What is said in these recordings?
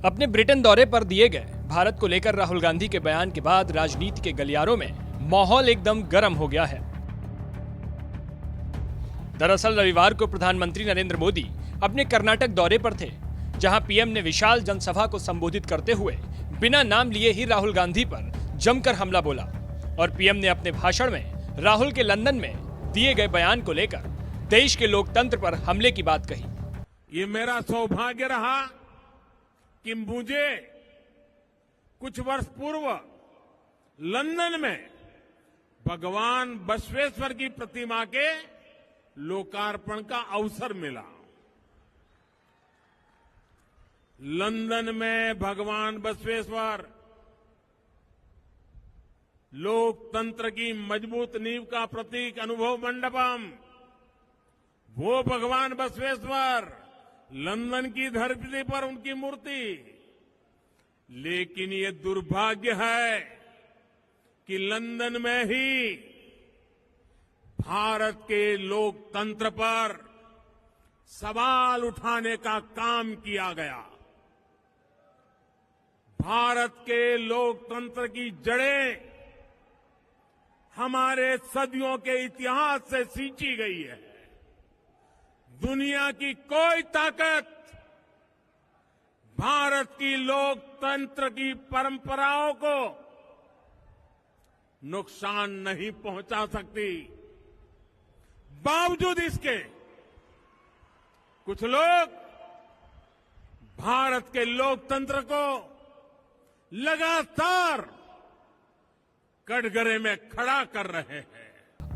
अपने ब्रिटेन दौरे पर दिए गए भारत को लेकर राहुल गांधी के बयान के बाद राजनीति के गलियारों में माहौल एकदम गर्म हो गया है। दरअसल रविवार को प्रधानमंत्री नरेंद्र मोदी अपने कर्नाटक दौरे पर थे, जहां पीएम ने विशाल जनसभा को संबोधित करते हुए बिना नाम लिए ही राहुल गांधी पर जमकर हमला बोला और पीएम ने अपने भाषण में राहुल के लंदन में दिए गए बयान को लेकर देश के लोकतंत्र पर हमले की बात कही। ये मेरा सौभाग्य रहा कि मुझे कुछ वर्ष पूर्व लंदन में भगवान बसवेश्वर की प्रतिमा के लोकार्पण का अवसर मिला। लंदन में भगवान बसवेश्वर लोकतंत्र की मजबूत नींव का प्रतीक अनुभव मंडपम, वो भगवान बसवेश्वर, लंदन की धरती पर उनकी मूर्ति। लेकिन ये दुर्भाग्य है कि लंदन में ही भारत के लोकतंत्र पर सवाल उठाने का काम किया गया। भारत के लोकतंत्र की जड़ें हमारे सदियों के इतिहास से सींची गई है। दुनिया की कोई ताकत भारत की लोकतंत्र की परंपराओं को नुकसान नहीं पहुंचा सकती। बावजूद इसके कुछ लोग भारत के लोकतंत्र को लगातार कटघरे में खड़ा कर रहे हैं।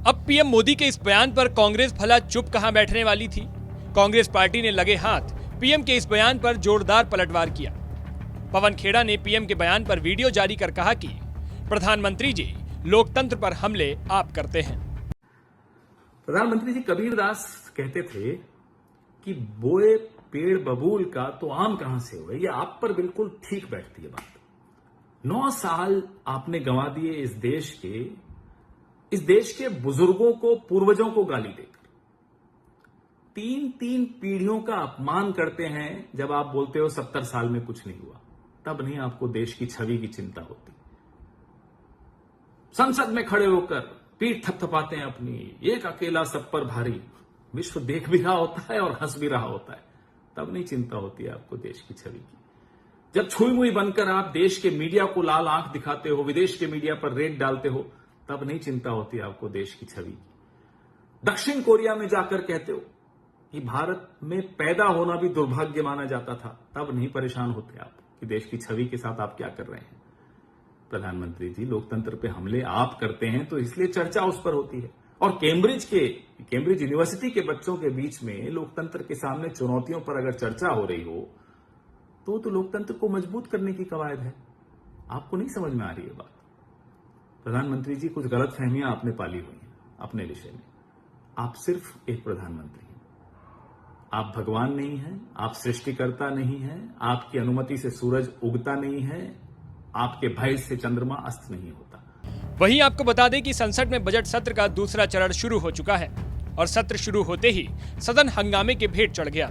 अब पीएम मोदी के इस बयान पर कांग्रेस भला चुप कहां बैठने वाली थी। कांग्रेस पार्टी ने लगे हाथ पीएम के इस बयान पर जोरदार पलटवार किया। पवन खेड़ा ने पीएम के बयान पर वीडियो जारी कर कहा कि प्रधानमंत्री जी, लोकतंत्र पर हमले आप करते हैं। प्रधानमंत्री जी कबीरदास कहते थे कि बोए पेड़ बबूल का तो आम कहां से हुए। ये आप पर बिल्कुल ठीक बैठती है बात। 9 साल आपने गंवा दिए इस देश के बुजुर्गों को, पूर्वजों को गाली देकर। 3 पीढ़ियों का अपमान करते हैं जब आप बोलते हो 70 साल में कुछ नहीं हुआ। तब नहीं आपको देश की छवि की चिंता होती। संसद में खड़े होकर पीठ थपथपाते हैं अपनी, एक अकेला सब पर भारी। विश्व देख भी रहा होता है और हंस भी रहा होता है। तब नहीं चिंता होती है आपको देश की छवि की। जब छुई मुई बनकर आप देश के मीडिया को लाल आंख दिखाते हो, विदेश के मीडिया पर रेड डालते हो, तब नहीं चिंता होती आपको देश की छवि की। दक्षिण कोरिया में जाकर कहते हो कि भारत में पैदा होना भी दुर्भाग्य माना जाता था, तब नहीं परेशान होते आप कि देश की छवि के साथ आप क्या कर रहे हैं। प्रधानमंत्री जी, लोकतंत्र पे हमले आप करते हैं तो इसलिए चर्चा उस पर होती है। और कैम्ब्रिज यूनिवर्सिटी के बच्चों के बीच में लोकतंत्र के सामने चुनौतियों पर अगर चर्चा हो रही हो तो लोकतंत्र को मजबूत करने की कवायद है। आपको नहीं समझ में आ रही है बात। प्रधानमंत्री जी, कुछ गलतफहमियां आपने पाली हुई हैं अपने विषय में। आप सिर्फ एक प्रधानमंत्री हैं। आप भगवान नहीं हैं, आप सृष्टिकर्ता नहीं हैं, आपकी अनुमति से सूरज उगता नहीं है, आपके भय से चंद्रमा अस्त नहीं होता। वहीं आपको बता दें कि संसद में बजट सत्र का दूसरा चरण शुरू हो चुका है और सत्र शुरू होते ही सदन हंगामे के भेंट चढ़ गया।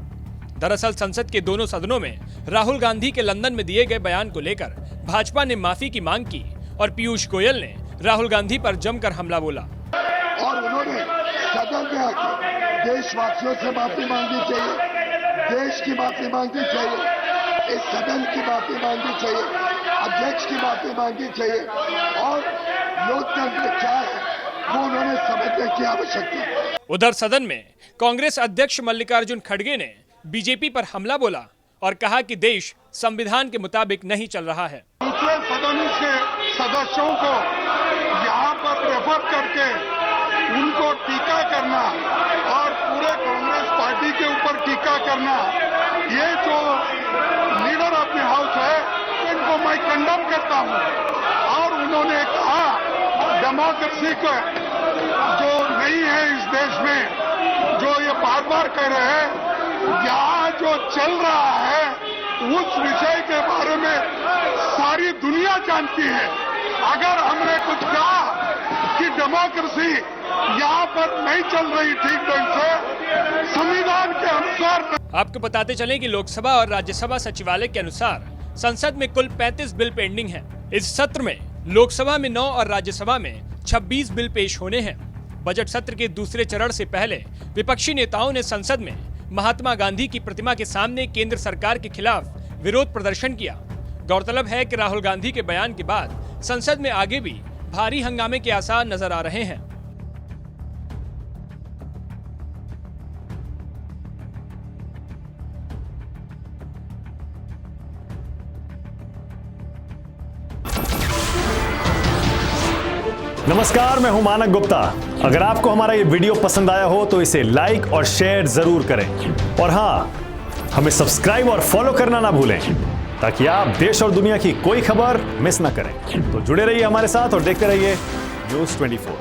दरअसल संसद के दोनों सदनों में राहुल गांधी के लंदन में दिए गए बयान को लेकर भाजपा ने माफी की मांग की और पीयूष गोयल ने राहुल गांधी पर जमकर हमला बोला। और उन्होंने सदन में आकर देशवासियों से माफी मांगनी चाहिए, देश की माफी मांगनी चाहिए, इस सदन की माफी मांगनी चाहिए, अध्यक्ष की माफी मांगनी चाहिए और लोकतंत्र क्या है वो उन्होंने समझने की आवश्यकता है। उधर सदन में कांग्रेस अध्यक्ष मल्लिकार्जुन खड़गे ने बीजेपी पर हमला बोला और कहा कि देश संविधान के मुताबिक नहीं चल रहा है। दूसरे सदन के सदस्यों को यहाँ पर रेफर करके उनको टीका करना और पूरे कांग्रेस पार्टी के ऊपर टीका करना, ये जो लीडर ऑफ द हाउस है इनको मैं कंडम करता हूँ। और उन्होंने कहा डेमोक्रेसी को जो नहीं है इस देश में, जो ये बार बार कह रहे हैं, यहाँ जो चल रहा है उस विषय के बारे में सारी दुनिया जानती है। अगर हमने कुछ कहा कि डेमोक्रेसी यहाँ पर नहीं चल रही ठीक ढंग से, संविधान के अनुसार। आपको बताते चलें कि लोकसभा और राज्यसभा सचिवालय के अनुसार संसद में कुल 35 बिल पेंडिंग हैं। इस सत्र में लोकसभा में 9 और राज्यसभा में 26 बिल पेश होने हैं। बजट सत्र के दूसरे चरण से पहले विपक्षी नेताओं ने संसद में महात्मा गांधी की प्रतिमा के सामने केंद्र सरकार के खिलाफ विरोध प्रदर्शन किया। गौरतलब है कि राहुल गांधी के बयान के बाद संसद में आगे भी भारी हंगामे के आसार नजर आ रहे हैं। नमस्कार, मैं हूं मानक गुप्ता। अगर आपको हमारा ये वीडियो पसंद आया हो तो इसे लाइक और शेयर जरूर करें और हां, हमें सब्सक्राइब और फॉलो करना ना भूलें ताकि आप देश और दुनिया की कोई खबर मिस ना करें। तो जुड़े रहिए हमारे साथ और देखते रहिए न्यूज़ 24।